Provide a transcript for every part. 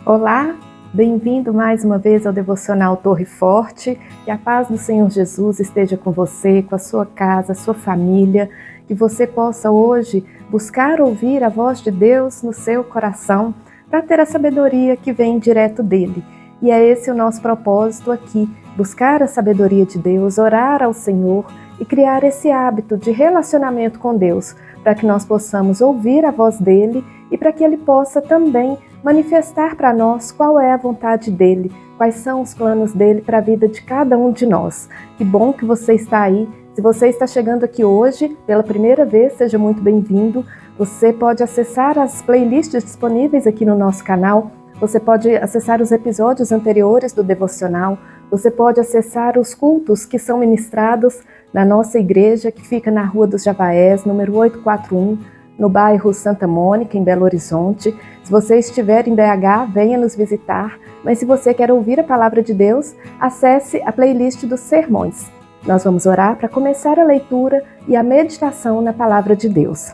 Olá, bem-vindo mais uma vez ao Devocional Torre Forte. Que a paz do Senhor Jesus esteja com você, com a sua casa, a sua família. Que você possa hoje buscar ouvir a voz de Deus no seu coração para ter a sabedoria que vem direto dele. E é esse o nosso propósito aqui, buscar a sabedoria de Deus, orar ao Senhor e criar esse hábito de relacionamento com Deus, para que nós possamos ouvir a voz dele e para que ele possa também manifestar para nós qual é a vontade dele, quais são os planos dele para a vida de cada um de nós. Que bom que você está aí. Se você está chegando aqui hoje pela primeira vez, seja muito bem-vindo. Você pode acessar as playlists disponíveis aqui no nosso canal. Você pode acessar os episódios anteriores do Devocional. Você pode acessar os cultos que são ministrados na nossa igreja, que fica na Rua dos Javaés, número 841, no bairro Santa Mônica, em Belo Horizonte. Se você estiver em BH, venha nos visitar. Mas se você quer ouvir a palavra de Deus, acesse a playlist dos sermões. Nós vamos orar para começar a leitura e a meditação na palavra de Deus.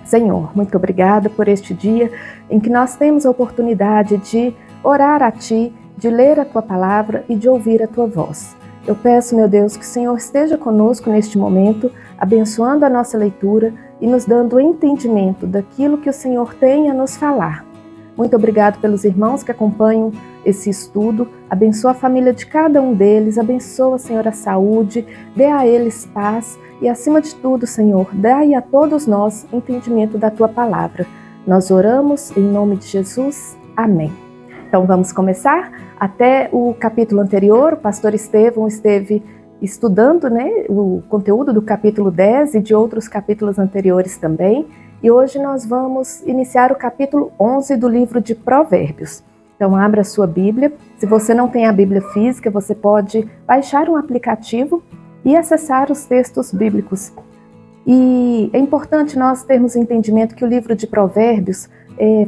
Senhor, muito obrigada por este dia em que nós temos a oportunidade de orar a Ti, de ler a Tua palavra e de ouvir a Tua voz. Eu peço, meu Deus, que o Senhor esteja conosco neste momento, abençoando a nossa leitura e nos dando entendimento daquilo que o Senhor tem a nos falar. Muito obrigado pelos irmãos que acompanham esse estudo. Abençoa a família de cada um deles, abençoa, Senhor, a saúde, dê a eles paz e, acima de tudo, Senhor, dai a todos nós entendimento da Tua palavra. Nós oramos em nome de Jesus. Amém. Então vamos começar? Até o capítulo anterior, o pastor Estevão esteve estudando, o conteúdo do capítulo 10 e de outros capítulos anteriores também. E hoje nós vamos iniciar o capítulo 11 do livro de Provérbios. Então abra a sua Bíblia. Se você não tem a Bíblia física, você pode baixar um aplicativo e acessar os textos bíblicos. E é importante nós termos entendimento que o livro de Provérbios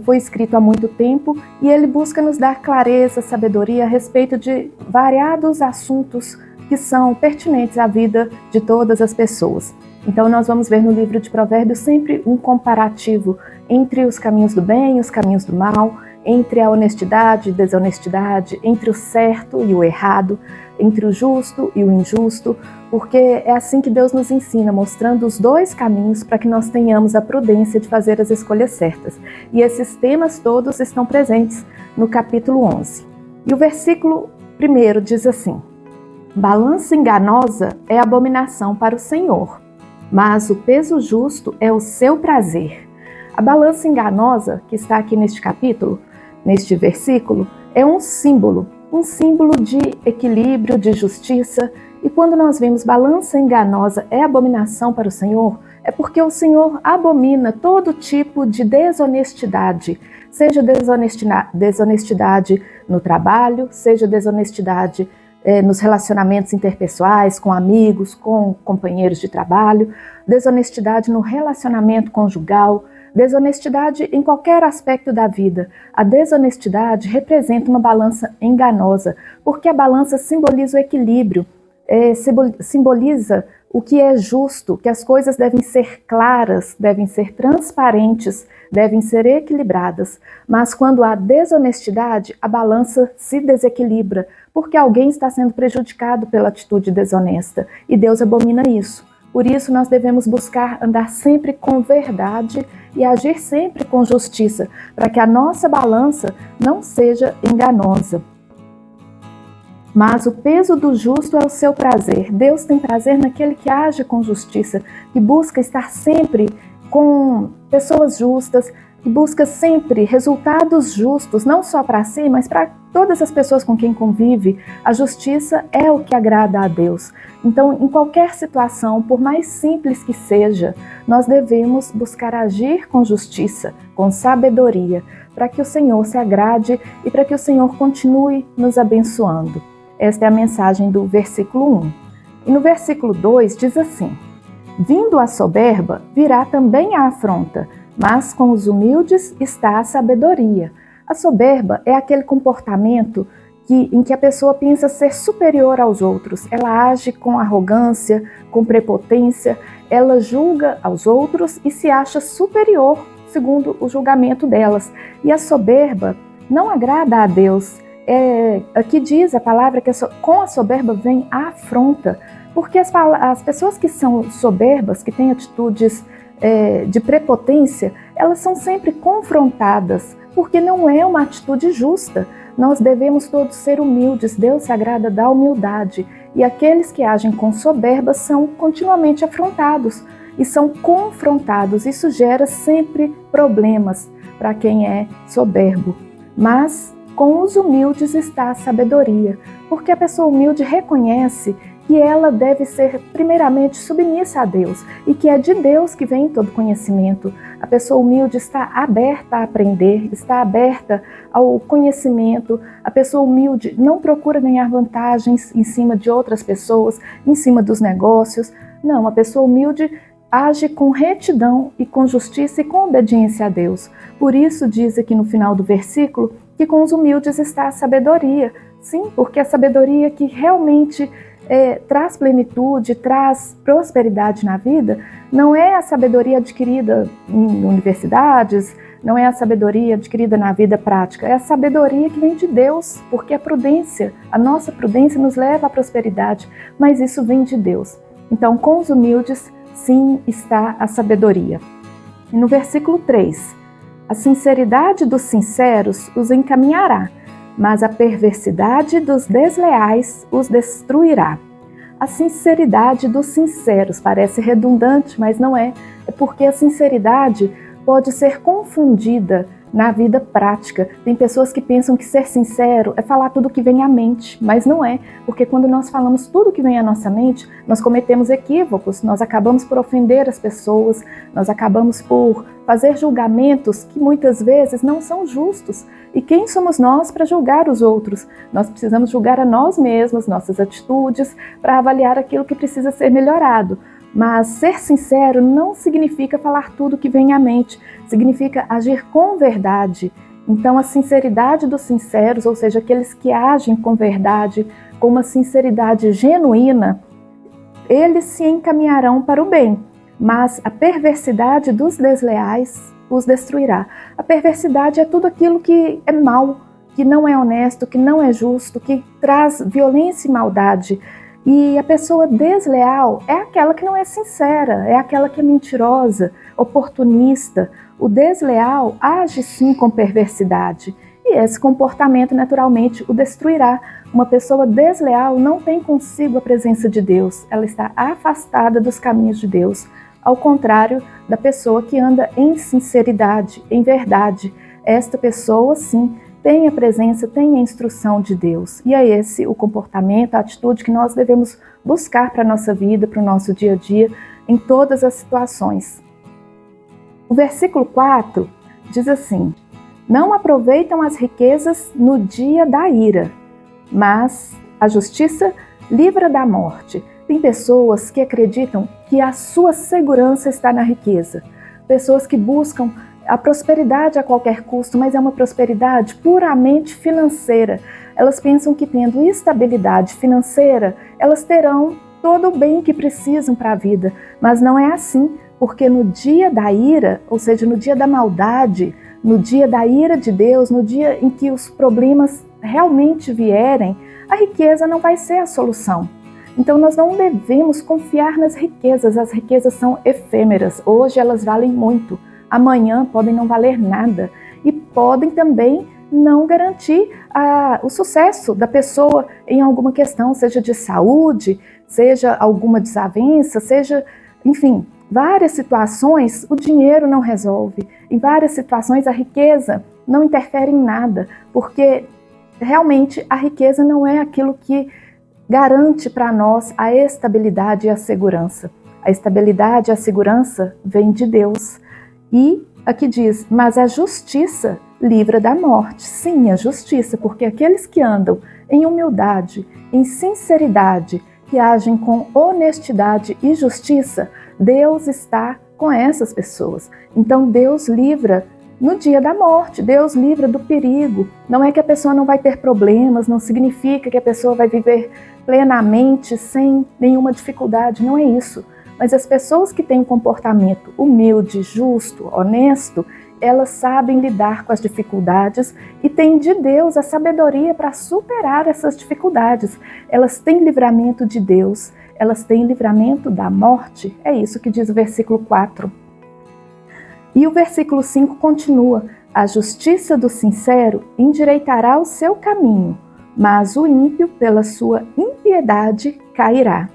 foi escrito há muito tempo e ele busca nos dar clareza, sabedoria a respeito de variados assuntos que são pertinentes à vida de todas as pessoas. Então nós vamos ver no livro de Provérbios sempre um comparativo entre os caminhos do bem e os caminhos do mal, entre a honestidade e desonestidade, entre o certo e o errado, entre o justo e o injusto, porque é assim que Deus nos ensina, mostrando os dois caminhos para que nós tenhamos a prudência de fazer as escolhas certas. E esses temas todos estão presentes no capítulo 11. E o versículo 1 diz assim: balança enganosa é abominação para o Senhor, mas o peso justo é o seu prazer. A balança enganosa, que está aqui neste capítulo, neste versículo, é um símbolo de equilíbrio, de justiça. E quando nós vemos balança enganosa é abominação para o Senhor, é porque o Senhor abomina todo tipo de desonestidade, seja desonestidade no trabalho, seja desonestidade nos relacionamentos interpessoais, com amigos, com companheiros de trabalho, desonestidade no relacionamento conjugal, desonestidade em qualquer aspecto da vida. A desonestidade representa uma balança enganosa, porque a balança simboliza o equilíbrio, simboliza o que é justo, que as coisas devem ser claras, devem ser transparentes, devem ser equilibradas. Mas quando há desonestidade, a balança se desequilibra, porque alguém está sendo prejudicado pela atitude desonesta, e Deus abomina isso. Por isso nós devemos buscar andar sempre com verdade e agir sempre com justiça, para que a nossa balança não seja enganosa. Mas o peso do justo é o seu prazer. Deus tem prazer naquele que age com justiça, que busca estar sempre com pessoas justas, que busca sempre resultados justos, não só para si, mas para todas as pessoas com quem convive. A justiça é o que agrada a Deus. Então, em qualquer situação, por mais simples que seja, nós devemos buscar agir com justiça, com sabedoria, para que o Senhor se agrade e para que o Senhor continue nos abençoando. Esta é a mensagem do versículo 1. E no versículo 2 diz assim: vindo a soberba, virá também a afronta, mas com os humildes está a sabedoria. A soberba é aquele comportamento em que a pessoa pensa ser superior aos outros. Ela age com arrogância, com prepotência, ela julga aos outros e se acha superior, segundo o julgamento delas. E a soberba não agrada a Deus. Aqui diz a palavra que com a soberba vem a afronta, porque as pessoas que são soberbas, que têm atitudes de prepotência, elas são sempre confrontadas, porque não é uma atitude justa. Nós devemos todos ser humildes, Deus se agrada da humildade, e aqueles que agem com soberba são continuamente afrontados e são confrontados. Isso gera sempre problemas para quem é soberbo. Mas com os humildes está a sabedoria, porque a pessoa humilde reconhece que ela deve ser primeiramente submissa a Deus e que é de Deus que vem todo conhecimento. A pessoa humilde está aberta a aprender, está aberta ao conhecimento. A pessoa humilde não procura ganhar vantagens em cima de outras pessoas, em cima dos negócios. Não, a pessoa humilde age com retidão e com justiça e com obediência a Deus. Por isso diz aqui no final do versículo que com os humildes está a sabedoria. Sim, porque a sabedoria que realmente traz plenitude, traz prosperidade na vida, não é a sabedoria adquirida em universidades, não é a sabedoria adquirida na vida prática, é a sabedoria que vem de Deus, porque a nossa prudência nos leva à prosperidade, mas isso vem de Deus. Então, com os humildes, sim, está a sabedoria. E no versículo 3, a sinceridade dos sinceros os encaminhará, mas a perversidade dos desleais os destruirá. A sinceridade dos sinceros parece redundante, mas não é. É porque a sinceridade pode ser confundida na vida prática. Tem pessoas que pensam que ser sincero é falar tudo que vem à mente, mas não é, porque quando nós falamos tudo que vem à nossa mente, nós cometemos equívocos, nós acabamos por ofender as pessoas, nós acabamos por fazer julgamentos que muitas vezes não são justos. E quem somos nós para julgar os outros? Nós precisamos julgar a nós mesmos, nossas atitudes, para avaliar aquilo que precisa ser melhorado. Mas ser sincero não significa falar tudo que vem à mente, significa agir com verdade. Então a sinceridade dos sinceros, ou seja, aqueles que agem com verdade, com uma sinceridade genuína, eles se encaminharão para o bem, mas a perversidade dos desleais os destruirá. A perversidade é tudo aquilo que é mal, que não é honesto, que não é justo, que traz violência e maldade. E a pessoa desleal é aquela que não é sincera, é aquela que é mentirosa, oportunista. O desleal age sim com perversidade e esse comportamento naturalmente o destruirá. Uma pessoa desleal não tem consigo a presença de Deus, ela está afastada dos caminhos de Deus, ao contrário da pessoa que anda em sinceridade, em verdade. Esta pessoa sim tem a presença, tem a instrução de Deus. E é esse o comportamento, a atitude que nós devemos buscar para a nossa vida, para o nosso dia a dia, em todas as situações. O versículo 4 diz assim: não aproveitam as riquezas no dia da ira, mas a justiça livra da morte. Tem pessoas que acreditam que a sua segurança está na riqueza. Pessoas que buscam a prosperidade a qualquer custo, mas é uma prosperidade puramente financeira. Elas pensam que tendo estabilidade financeira, elas terão todo o bem que precisam para a vida. Mas não é assim, porque no dia da ira, ou seja, no dia da maldade, no dia da ira de Deus, no dia em que os problemas realmente vierem, a riqueza não vai ser a solução. Então nós não devemos confiar nas riquezas. As riquezas são efêmeras. Hoje elas valem muito. Amanhã podem não valer nada e podem também não garantir o sucesso da pessoa em alguma questão, seja de saúde, seja alguma desavença, seja, enfim, várias situações o dinheiro não resolve. Em várias situações a riqueza não interfere em nada, porque realmente a riqueza não é aquilo que garante para nós a estabilidade e a segurança. A estabilidade e a segurança vem de Deus. E aqui diz, mas a justiça livra da morte. Sim, a justiça, porque aqueles que andam em humildade, em sinceridade, que agem com honestidade e justiça, Deus está com essas pessoas. Então Deus livra no dia da morte, Deus livra do perigo. Não é que a pessoa não vai ter problemas, não significa que a pessoa vai viver plenamente, sem nenhuma dificuldade, não é isso. Mas as pessoas que têm um comportamento humilde, justo, honesto, elas sabem lidar com as dificuldades e têm de Deus a sabedoria para superar essas dificuldades. Elas têm livramento de Deus, elas têm livramento da morte. É isso que diz o versículo 4. E o versículo 5 continua: a justiça do sincero endireitará o seu caminho, mas o ímpio, pela sua impiedade, cairá.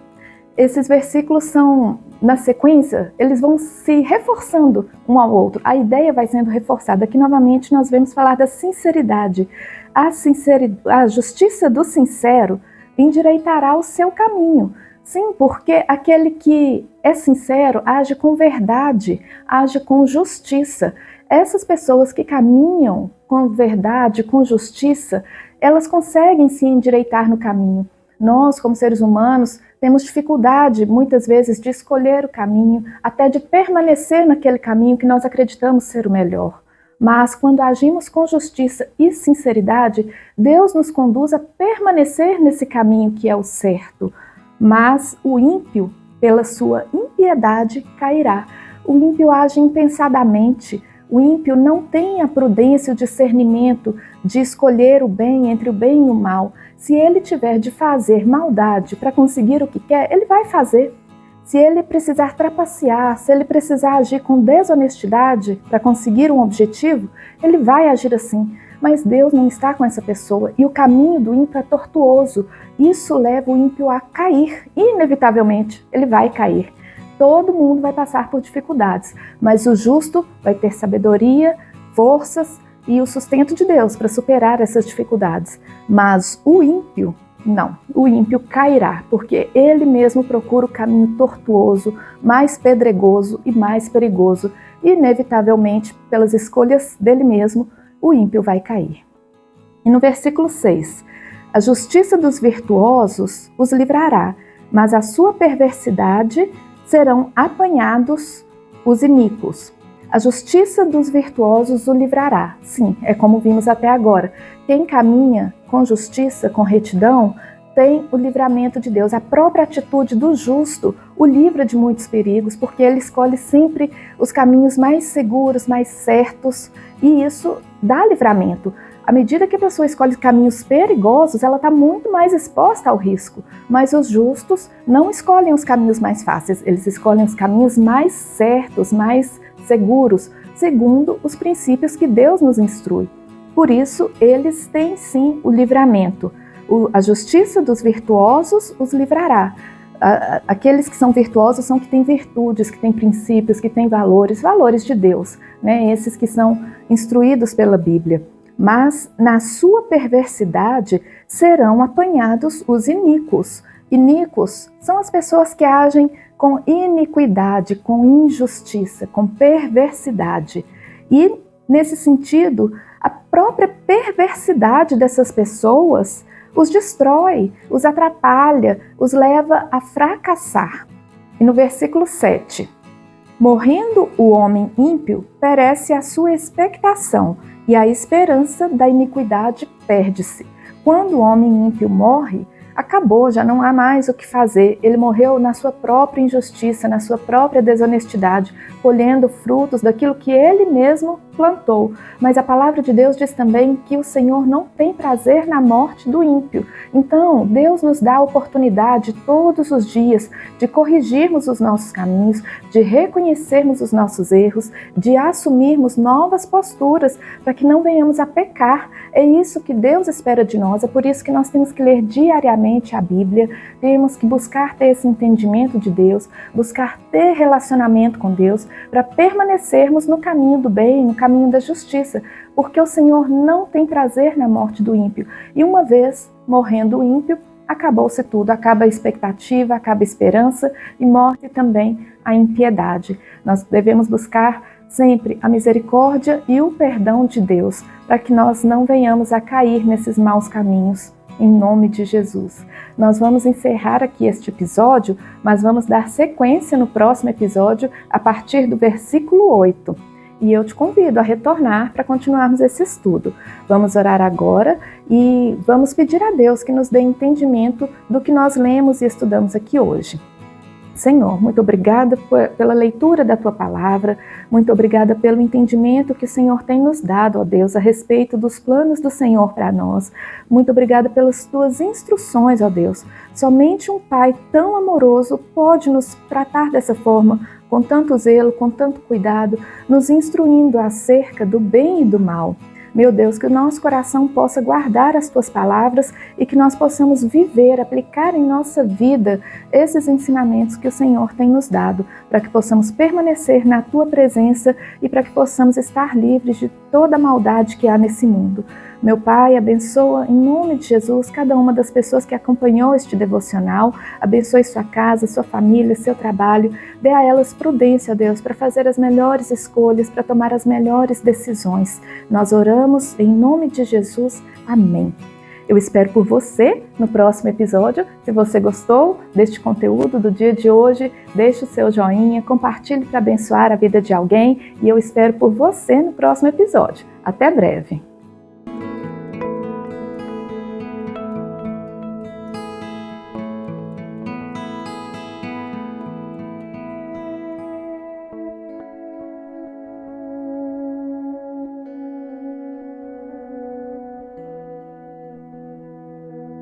Esses versículos são, na sequência, eles vão se reforçando um ao outro. A ideia vai sendo reforçada. Aqui, novamente, nós vamos falar da sinceridade. A justiça do sincero endireitará o seu caminho. Sim, porque aquele que é sincero age com verdade, age com justiça. Essas pessoas que caminham com verdade, com justiça, elas conseguem se endireitar no caminho. Nós, como seres humanos, temos dificuldade, muitas vezes, de escolher o caminho, até de permanecer naquele caminho que nós acreditamos ser o melhor. Mas, quando agimos com justiça e sinceridade, Deus nos conduz a permanecer nesse caminho que é o certo. Mas o ímpio, pela sua impiedade, cairá. O ímpio age impensadamente. O ímpio não tem a prudência e o discernimento de escolher o bem entre o bem e o mal. Se ele tiver de fazer maldade para conseguir o que quer, ele vai fazer. Se ele precisar trapacear, se ele precisar agir com desonestidade para conseguir um objetivo, ele vai agir assim. Mas Deus não está com essa pessoa e o caminho do ímpio é tortuoso. Isso leva o ímpio a cair. Inevitavelmente, ele vai cair. Todo mundo vai passar por dificuldades, mas o justo vai ter sabedoria, forças e o sustento de Deus para superar essas dificuldades. Mas o ímpio, não. O ímpio cairá, porque ele mesmo procura o caminho tortuoso, mais pedregoso e mais perigoso. E, inevitavelmente, pelas escolhas dele mesmo, o ímpio vai cair. E no versículo 6, a justiça dos virtuosos os livrará, mas a sua perversidade serão apanhados os iníquos. A justiça dos virtuosos o livrará. Sim, é como vimos até agora. Quem caminha com justiça, com retidão, tem o livramento de Deus. A própria atitude do justo o livra de muitos perigos, porque ele escolhe sempre os caminhos mais seguros, mais certos, e isso dá livramento. À medida que a pessoa escolhe caminhos perigosos, ela está muito mais exposta ao risco. Mas os justos não escolhem os caminhos mais fáceis, eles escolhem os caminhos mais certos, mais seguros, segundo os princípios que Deus nos instrui. Por isso, eles têm sim o livramento. A justiça dos virtuosos os livrará. Aqueles que são virtuosos são que têm virtudes, que têm princípios, que têm valores de Deus, né? Esses que são instruídos pela Bíblia. Mas na sua perversidade serão apanhados os iníquos. Iníquos são as pessoas que agem com iniquidade, com injustiça, com perversidade. E, nesse sentido, a própria perversidade dessas pessoas os destrói, os atrapalha, os leva a fracassar. E no versículo 7, morrendo o homem ímpio, perece a sua expectação, e a esperança da iniquidade perde-se. Quando o homem ímpio morre, acabou, já não há mais o que fazer. Ele morreu na sua própria injustiça, na sua própria desonestidade, colhendo frutos daquilo que ele mesmo plantou. Mas a palavra de Deus diz também que o Senhor não tem prazer na morte do ímpio. Então, Deus nos dá a oportunidade todos os dias de corrigirmos os nossos caminhos, de reconhecermos os nossos erros, de assumirmos novas posturas para que não venhamos a pecar. É isso que Deus espera de nós, é por isso que nós temos que ler diariamente a Bíblia, temos que buscar ter esse entendimento de Deus, buscar ter relacionamento com Deus, para permanecermos no caminho do bem, no caminho da justiça, porque o Senhor não tem prazer na morte do ímpio. E uma vez morrendo o ímpio, acabou-se tudo, acaba a expectativa, acaba a esperança e morre também a impiedade. Nós devemos buscar sempre a misericórdia e o perdão de Deus, para que nós não venhamos a cair nesses maus caminhos, em nome de Jesus. Nós vamos encerrar aqui este episódio, mas vamos dar sequência no próximo episódio, a partir do versículo 8. E eu te convido a retornar para continuarmos esse estudo. Vamos orar agora e vamos pedir a Deus que nos dê entendimento do que nós lemos e estudamos aqui hoje. Senhor, muito obrigada pela leitura da Tua palavra, muito obrigada pelo entendimento que o Senhor tem nos dado, ó Deus, a respeito dos planos do Senhor para nós. Muito obrigada pelas Tuas instruções, ó Deus. Somente um Pai tão amoroso pode nos tratar dessa forma, com tanto zelo, com tanto cuidado, nos instruindo acerca do bem e do mal. Meu Deus, que o nosso coração possa guardar as Tuas palavras e que nós possamos viver, aplicar em nossa vida esses ensinamentos que o Senhor tem nos dado, para que possamos permanecer na Tua presença e para que possamos estar livres de toda a maldade que há nesse mundo. Meu Pai, abençoa em nome de Jesus cada uma das pessoas que acompanhou este devocional, abençoe sua casa, sua família, seu trabalho, dê a elas prudência, Deus, para fazer as melhores escolhas, para tomar as melhores decisões. Nós oramos em nome de Jesus. Amém. Eu espero por você no próximo episódio. Se você gostou deste conteúdo do dia de hoje, deixe o seu joinha, compartilhe para abençoar a vida de alguém e eu espero por você no próximo episódio. Até breve!